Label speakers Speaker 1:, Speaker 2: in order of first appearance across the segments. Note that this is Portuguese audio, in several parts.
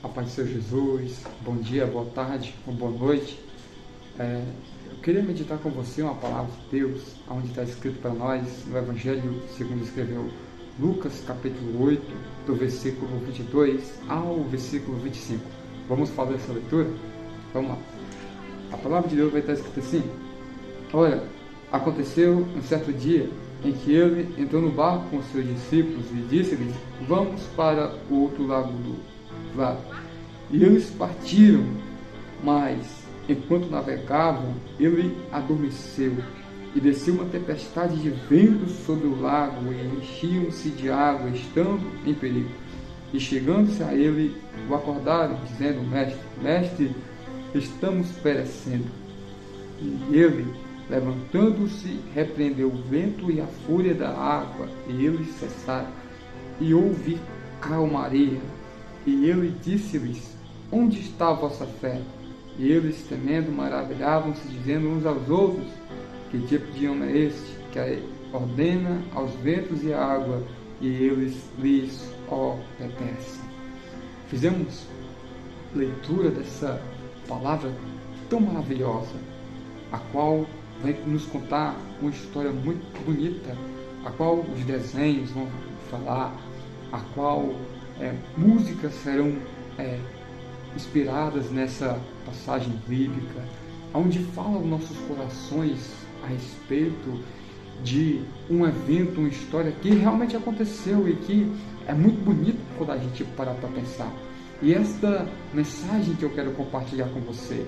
Speaker 1: A paz do Senhor Jesus, bom dia, boa tarde ou boa noite. Eu queria meditar com você uma palavra de Deus, onde está escrito para nós no Evangelho, segundo escreveu Lucas, capítulo 8, do versículo 22 ao versículo 25. Vamos fazer essa leitura? Vamos lá. A palavra de Deus vai estar escrita assim: Olha, aconteceu um certo dia em que ele entrou no barco com os seus discípulos e disse-lhes: Vamos para o outro lado do lado. E eles partiram, mas enquanto navegavam, ele adormeceu, e desceu uma tempestade de vento sobre o lago, e enchiam-se de água, estando em perigo. E chegando-se a ele, o acordaram, dizendo: Mestre, estamos perecendo. E ele, levantando-se, repreendeu o vento e a fúria da água, e eles cessaram. E houve calmaria. E ele disse-lhes: Onde está a vossa fé? E eles, temendo, maravilhavam-se, dizendo uns aos outros: Que tipo de homem é este, que ordena aos ventos e à água, e eles lhes obedecem? Fizemos leitura dessa palavra tão maravilhosa, a qual vai nos contar uma história muito bonita, a qual os desenhos vão falar, a qual músicas serão inspiradas nessa passagem bíblica, onde fala os nossos corações a respeito de um evento, uma história que realmente aconteceu e que é muito bonito quando a gente parar para pensar. E esta mensagem que eu quero compartilhar com você,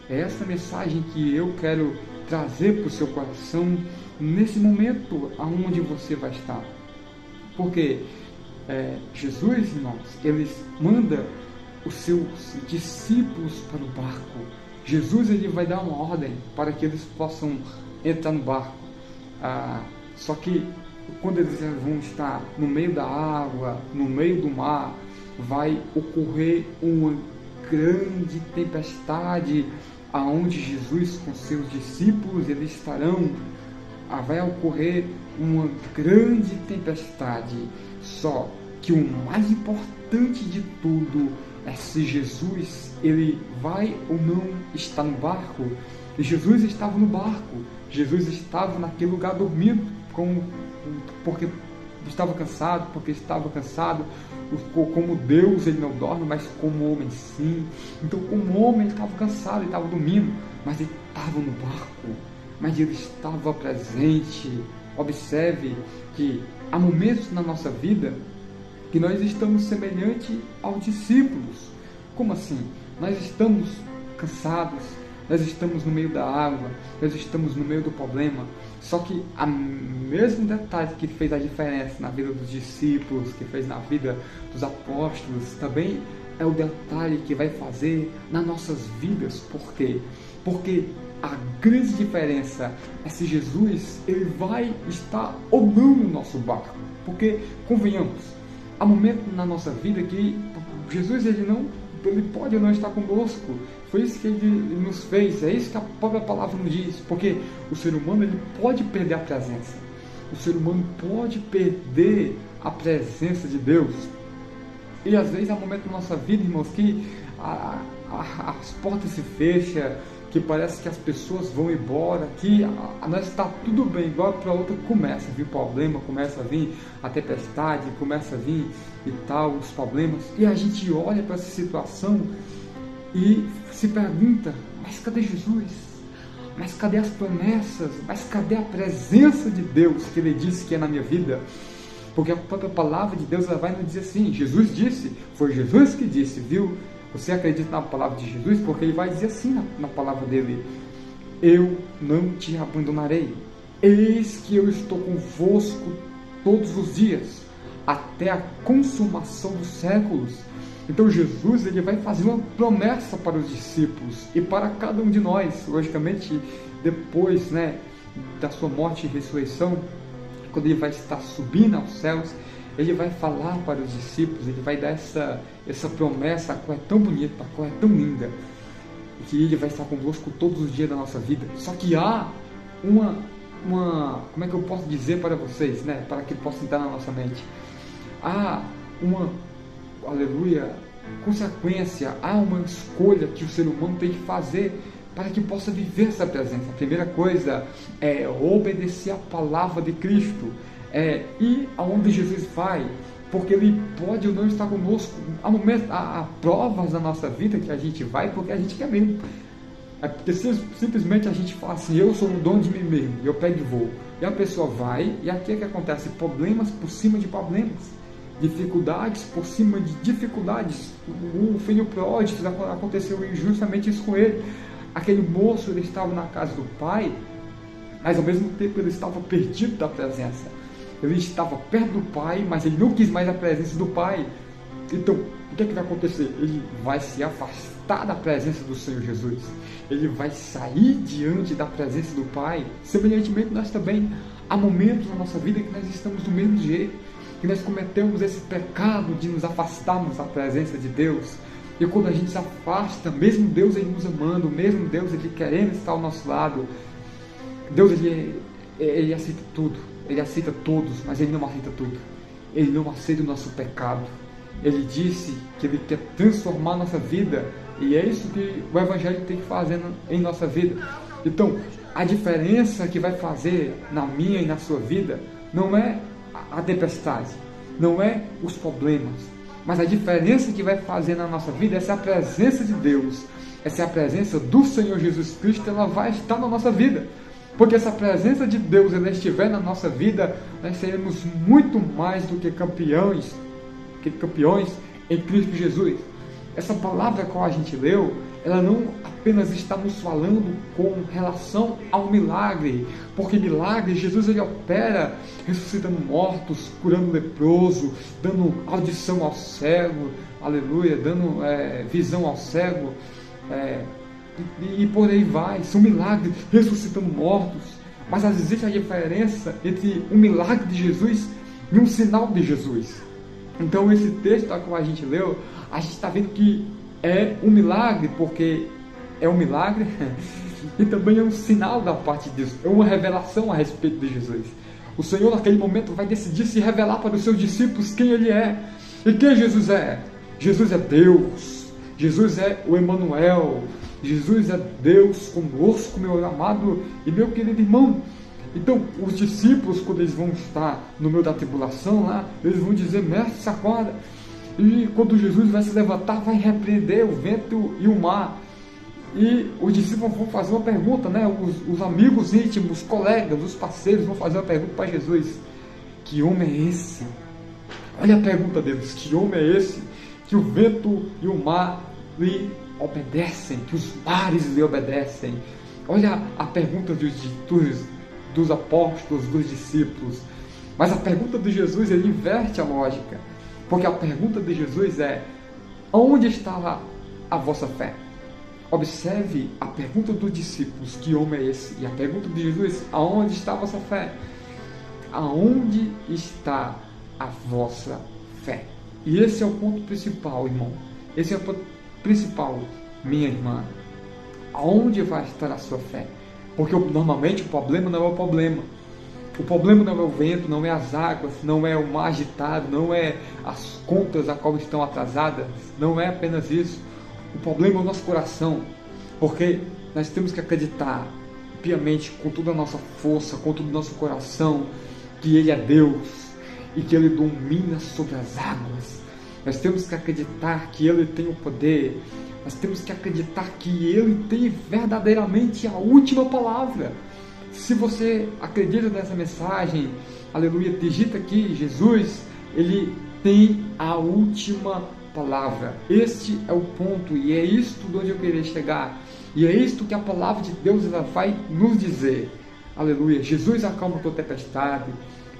Speaker 1: é essa mensagem que eu quero trazer para o seu coração nesse momento aonde você vai estar. Porque Jesus, irmãos, ele manda os seus discípulos para o barco. Jesus, ele vai dar uma ordem para que eles possam entrar no barco. Só que quando eles vão estar no meio da água, no meio do mar, vai ocorrer uma grande tempestade, aonde Jesus com seus discípulos eles estarão. Vai ocorrer uma grande tempestade. Só que o mais importante de tudo é se Jesus ele vai ou não estar no barco. E Jesus estava no barco. Jesus estava naquele lugar dormindo, porque estava cansado, como Deus ele não dorme, mas como homem sim. Então como homem ele estava cansado, ele estava dormindo, mas ele estava no barco, mas ele estava presente. Observe que há momentos na nossa vida que nós estamos semelhantes aos discípulos. Como assim? Nós estamos cansados, nós estamos no meio da água, nós estamos no meio do problema. Só que o mesmo detalhe que fez a diferença na vida dos discípulos, que fez na vida dos apóstolos, também é o detalhe que vai fazer nas nossas vidas. Por quê? Porque a grande diferença é se Jesus ele vai estar ou não no nosso barco. Porque, convenhamos, há momentos na nossa vida que Jesus ele pode não estar conosco. Foi isso que ele nos fez, é isso que a própria palavra nos diz. Porque o ser humano ele pode perder a presença. O ser humano pode perder a presença de Deus. E às vezes há momentos na nossa vida, irmãos, que as portas se fecham, que parece que as pessoas vão embora, que nós está tudo bem, igual para outra começa a vir problema, começa a vir a tempestade, começa a vir e tal, os problemas, e a gente olha para essa situação e se pergunta: mas cadê Jesus? Mas cadê as promessas? Mas cadê a presença de Deus que Ele disse que é na minha vida? Porque a própria palavra de Deus ela vai nos dizer assim, Jesus disse, foi Jesus que disse, viu? Você acredita na palavra de Jesus? Porque ele vai dizer assim na palavra dele: Eu não te abandonarei. Eis que eu estou convosco todos os dias, até a consumação dos séculos. Então Jesus ele vai fazer uma promessa para os discípulos e para cada um de nós, logicamente, depois da sua morte e ressurreição, quando ele vai estar subindo aos céus, ele vai falar para os discípulos, ele vai dar essa promessa, a qual é tão bonita, a qual é tão linda, que ele vai estar convosco todos os dias da nossa vida. Só que há como é que eu posso dizer para vocês, para que possa entrar na nossa mente? Há aleluia, consequência, há uma escolha que o ser humano tem que fazer para que possa viver essa presença. A primeira coisa é obedecer a palavra de Cristo, ir aonde Jesus vai, porque Ele pode ou não estar conosco. Há provas na nossa vida que a gente vai porque a gente quer mesmo. É porque simplesmente a gente fala assim, eu sou o dono de mim mesmo, eu pego e vou. E a pessoa vai, e aqui é que acontece, problemas por cima de problemas, dificuldades por cima de dificuldades. O filho pródigo, aconteceu justamente isso com ele. Aquele moço, ele estava na casa do pai, mas ao mesmo tempo ele estava perdido da presença. Ele estava perto do pai, mas ele não quis mais a presença do pai. Então, o que é que vai acontecer? Ele vai se afastar da presença do Senhor Jesus. Ele vai sair diante da presença do Pai. Semelhantemente, nós também, há momentos na nossa vida que nós estamos do mesmo jeito, que nós cometemos esse pecado de nos afastarmos da presença de Deus. E quando a gente se afasta, mesmo Deus Ele nos amando, mesmo Deus Ele querendo estar ao nosso lado, Deus Ele aceita tudo. Ele aceita todos, mas Ele não aceita tudo. Ele não aceita o nosso pecado. Ele disse que Ele quer transformar a nossa vida, e é isso que o Evangelho tem que fazer em nossa vida. Então, a diferença que vai fazer na minha e na sua vida não é a tempestade, não é os problemas, mas a diferença que vai fazer na nossa vida, essa é a presença de Deus, essa é a presença do Senhor Jesus Cristo, ela vai estar na nossa vida. Porque se a presença de Deus ela estiver na nossa vida, nós seremos muito mais do que campeões em Cristo Jesus. Essa palavra que a gente leu, ela não apenas está nos falando com relação ao milagre, porque milagre, Jesus ele opera ressuscitando mortos, curando leproso, dando audição ao cego, aleluia, dando visão ao cego, e por aí vai, são milagres, ressuscitando mortos. Mas existe a diferença entre um milagre de Jesus e um sinal de Jesus. Então esse texto que a gente leu, a gente está vendo que é um milagre, porque é um milagre e também é um sinal da parte de Deus, é uma revelação a respeito de Jesus. O Senhor naquele momento vai decidir se revelar para os seus discípulos quem Ele é. E quem Jesus é? Jesus é Deus, Jesus é o Emanuel, Jesus é Deus conosco, meu amado e meu querido irmão. Então, os discípulos, quando eles vão estar no meio da tribulação lá, eles vão dizer, mestre, se acorda. E quando Jesus vai se levantar, vai repreender o vento e o mar. E os discípulos vão fazer uma pergunta, né? Os amigos íntimos, os colegas, os parceiros vão fazer uma pergunta para Jesus. Que homem é esse? Olha a pergunta deles. Que homem é esse? Que o vento e o mar lhe obedecem, que os mares lhe obedecem. Olha a pergunta dos apóstolos, dos discípulos. Mas a pergunta de Jesus, ele inverte a lógica, porque a pergunta de Jesus é: onde está a vossa fé? Observe a pergunta dos discípulos, que homem é esse? E a pergunta de Jesus, aonde está a vossa fé? Aonde está a vossa fé? E esse é o ponto principal, irmão. Esse é o ponto principal, minha irmã. Aonde vai estar a sua fé? Porque normalmente o problema não é o problema. O problema não é o vento, não é as águas, não é o mar agitado, não é as contas a qual estão atrasadas, não é apenas isso. O problema é o nosso coração, porque nós temos que acreditar piamente, com toda a nossa força, com todo o nosso coração, que Ele é Deus e que Ele domina sobre as águas. Nós temos que acreditar que Ele tem o poder. Nós temos que acreditar que Ele tem verdadeiramente a última palavra. Se você acredita nessa mensagem, aleluia, digita aqui, Jesus, Ele tem a última palavra. Este é o ponto, e é isto onde eu queria chegar. E é isto que a palavra de Deus ela vai nos dizer. Aleluia, Jesus acalma a tua tempestade.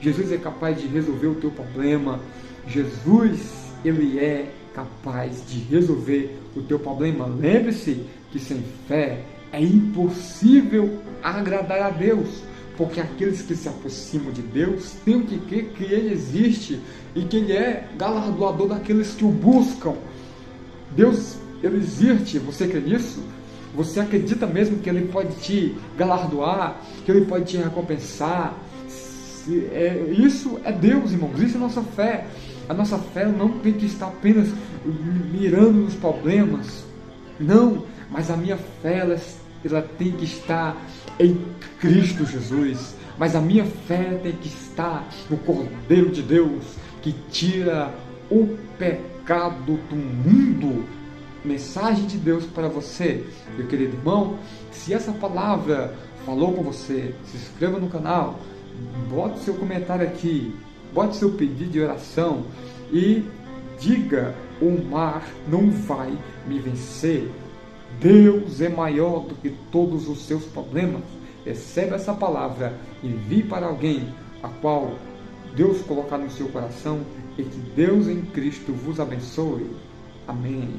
Speaker 1: Jesus é capaz de resolver o teu problema. Jesus, Ele é capaz de resolver o teu problema. Lembre-se que sem fé é impossível agradar a Deus, porque aqueles que se aproximam de Deus têm que crer que Ele existe e que Ele é galardoador daqueles que o buscam. Deus, Ele existe, você crê nisso? Você acredita mesmo que Ele pode te galardoar, que Ele pode te recompensar? Isso é Deus, irmãos, isso é nossa fé. A nossa fé não tem que estar apenas mirando nos problemas. Não, mas a minha fé ela tem que estar em Cristo Jesus. Mas a minha fé tem que estar no Cordeiro de Deus, que tira o pecado do mundo. Mensagem de Deus para você, meu querido irmão. Se essa palavra falou com você, se inscreva no canal, bote seu comentário aqui, bote seu pedido de oração e diga: o mar não vai me vencer. Deus é maior do que todos os seus problemas. Receba essa palavra, envie para alguém a qual Deus colocar no seu coração, e que Deus em Cristo vos abençoe. Amém.